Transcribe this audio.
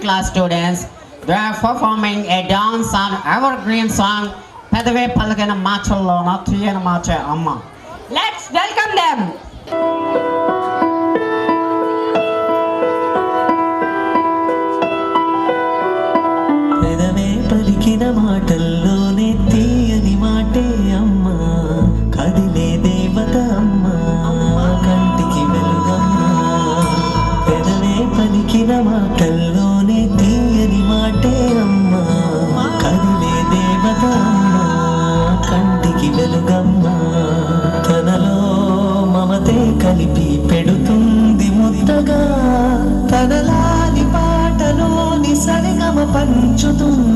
class students. They are performing a dance on evergreen song Pedavi Palagana Machalona Tiyana Macha Amma. Let's welcome them. పెదవే పలికిన మాటల్లోనే తీయని మాటే అమ్మ, కదిలే దేవత అమ్మ, కంటికి వెలుగమ్మ. పెదవే పలికిన మాటల్లోనే తీయని మాటే అమ్మ, కదిలే దేవత అమ్మ, కంటికి వెలుగమ్మ. తనలో మమతే కలిపి పెడుతుంది ముద్దగా, తనలాలి పాటలోని సరిగమ పంచుతుంది